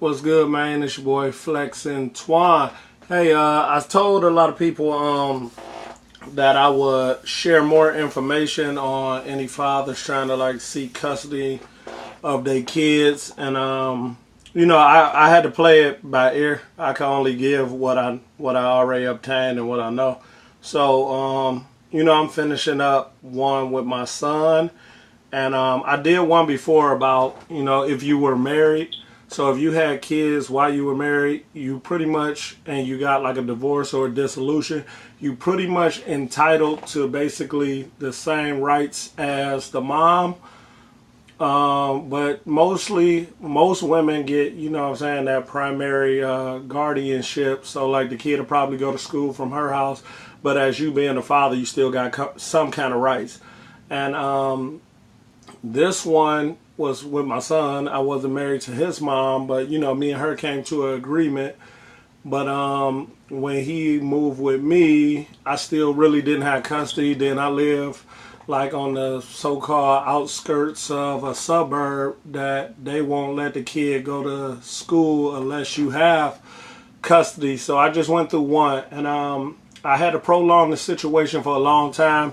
What's good, man? It's your boy Flex and Twan. Hey, I told a lot of people that I would share more information on any fathers trying to like seek custody of their kids, and I had to play it by ear. I can only give what I already obtained and what I know. So I'm finishing up one with my son, and I did one before about if you were married. So if you had kids while you were married, you pretty much, and you got like a divorce or a dissolution, you pretty much entitled to basically the same rights as the mom. But most women get, that primary guardianship. So like the kid will probably go to school from her house, but as you being a father, you still got some kind of rights. And this one was with my son. I wasn't married to his mom, but me and her came to an agreement. But when he moved with me, I still really didn't have custody. Then I live like on the so-called outskirts of a suburb that they won't let the kid go to school unless you have custody. So I just went through one, and I had to prolong the situation for a long time.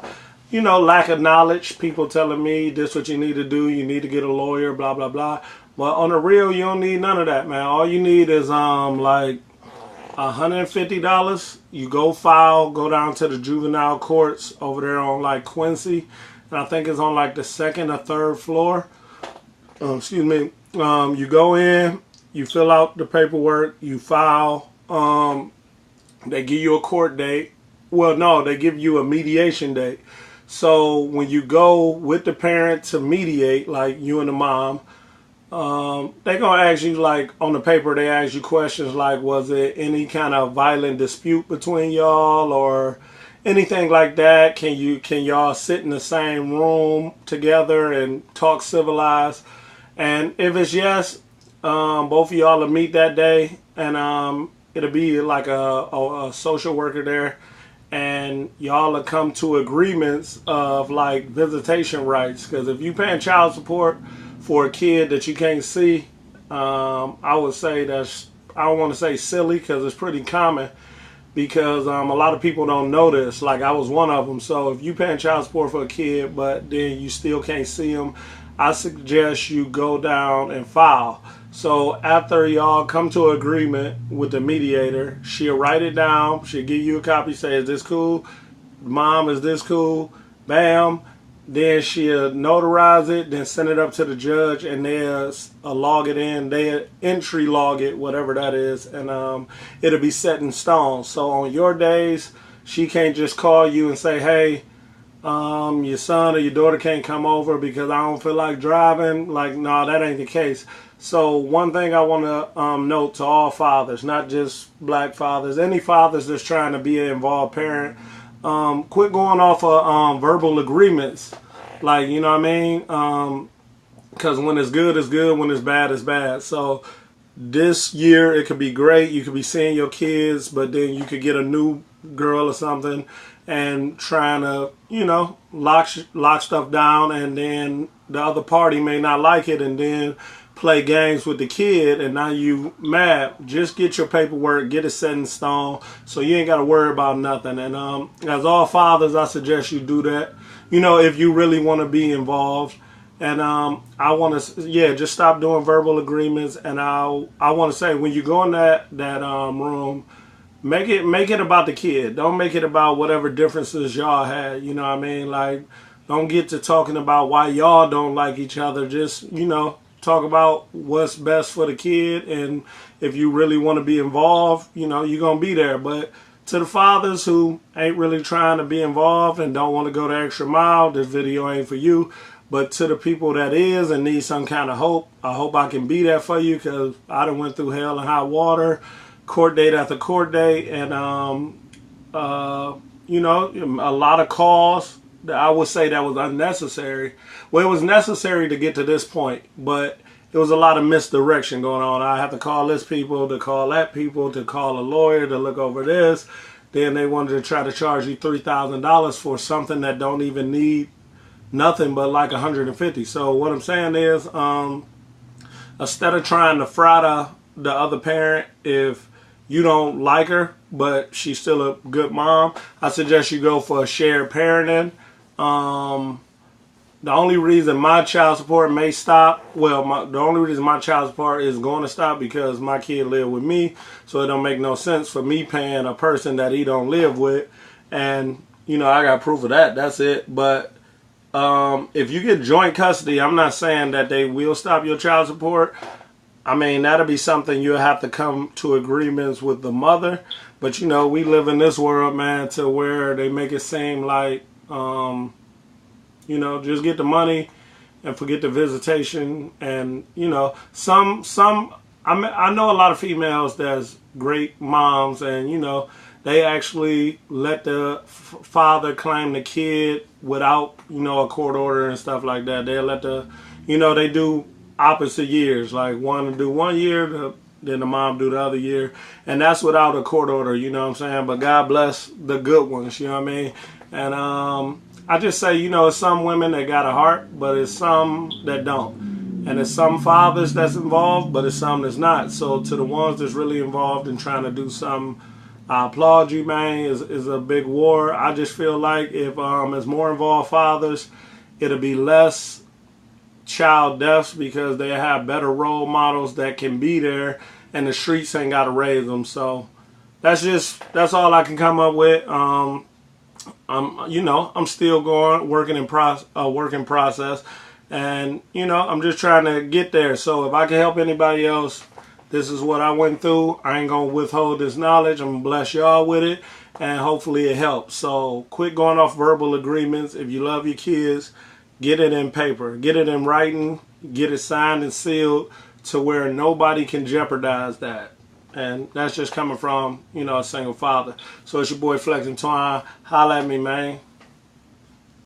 Lack of knowledge, people telling me this is what you need to do, you need to get a lawyer, blah, blah, blah. But on the real, you don't need none of that, man. All you need is like $150. You go down to the juvenile courts over there on like Quincy. And I think it's on like the second or third floor. Excuse me. You go in, you fill out the paperwork, you file. They give you a court date. Well, no, they give you a mediation date. So when you go with the parent to mediate, like you and the mom, they're going to ask you, like on the paper, they ask you questions like, was it any kind of violent dispute between y'all or anything like that? Can y'all sit in the same room together and talk civilized? And if it's yes, both of y'all will meet that day, and it'll be like a social worker there. And y'all will come to agreements of like visitation rights. Because if you paying child support for a kid that you can't see, I would say I don't want to say silly because it's pretty common. Because a lot of people don't know this. Like I was one of them. So if you paying child support for a kid, but then you still can't see them, I suggest you go down and file. So after y'all come to an agreement with the mediator, she'll write it down. She'll give you a copy, say, is this cool? Mom, is this cool? Bam. Then she'll notarize it, then send it up to the judge, and they'll log it in. They'll entry log it, whatever that is, and it'll be set in stone. So on your days, she can't just call you and say, hey, your son or your daughter can't come over because I don't feel like driving. Like, no, that ain't the case. So one thing I want to note to all fathers, not just black fathers, any fathers that's trying to be an involved parent, quit going off of verbal agreements. Like, you know what I mean? Because when it's good, it's good. When it's bad, it's bad. So this year, it could be great. You could be seeing your kids, but then you could get a new girl or something and trying to, lock stuff down, and then the other party may not like it, and then play games with the kid, and now you mad. Just get your paperwork, get it set in stone, so you ain't got to worry about nothing. And as all fathers, I suggest you do that, if you really want to be involved. And I want to, just stop doing verbal agreements. And I want to say, when you go in that room, make it about the kid. Don't make it about whatever differences y'all had. You know what I mean? Like, don't get to talking about why y'all don't like each other. Just, talk about what's best for the kid, and if you really want to be involved, you're going to be there. But to the fathers who ain't really trying to be involved and don't want to go the extra mile, this video ain't for you. But to the people that is and need some kind of hope, I hope I can be that for you, because I done went through hell and high water, court date after court date, and a lot of calls that I would say that was unnecessary. Well, it was necessary to get to this point, but it was a lot of misdirection going on. I have to call this people, to call that people, to call a lawyer to look over this. Then they wanted to try to charge you $3,000 for something that don't even need nothing but like 150. So what I'm saying is, instead of trying to fry the other parent if you don't like her, but she's still a good mom. I suggest you go for a shared parenting. The only reason my child support may stop, the only reason my child support is going to stop because my kid live with me, so it don't make no sense for me paying a person that he don't live with, and I got proof of that. That's it. But if you get joint custody, I'm not saying that they will stop your child support. I mean, that'll be something you'll have to come to agreements with the mother. But we live in this world, man, to where they make it seem like just get the money and forget the visitation. And, I know a lot of females that's great moms, and, they actually let the father claim the kid without, a court order and stuff like that. They let they do opposite years. Like one to do 1 year, then the mom do the other year. And that's without a court order, you know what I'm saying? But God bless the good ones, you know what I mean? And I just say, it's some women that got a heart, but it's some that don't. And it's some fathers that's involved, but it's some that's not. So to the ones that's really involved in trying to do something, I applaud you, man. Is a big war. I just feel like if there's more involved fathers, it'll be less child deaths because they have better role models that can be there, and the streets ain't got to raise them. So that's all I can come up with. I'm still working in process, and I'm just trying to get there. So if I can help anybody else, this is what I went through. I ain't gonna withhold this knowledge. I'm gonna bless y'all with it, and hopefully it helps. So quit going off verbal agreements. If you love your kids, get it in paper, get it in writing, get it signed and sealed to where nobody can jeopardize that. And that's just coming from, a single father. So it's your boy Flex and Twine. Holla at me, man.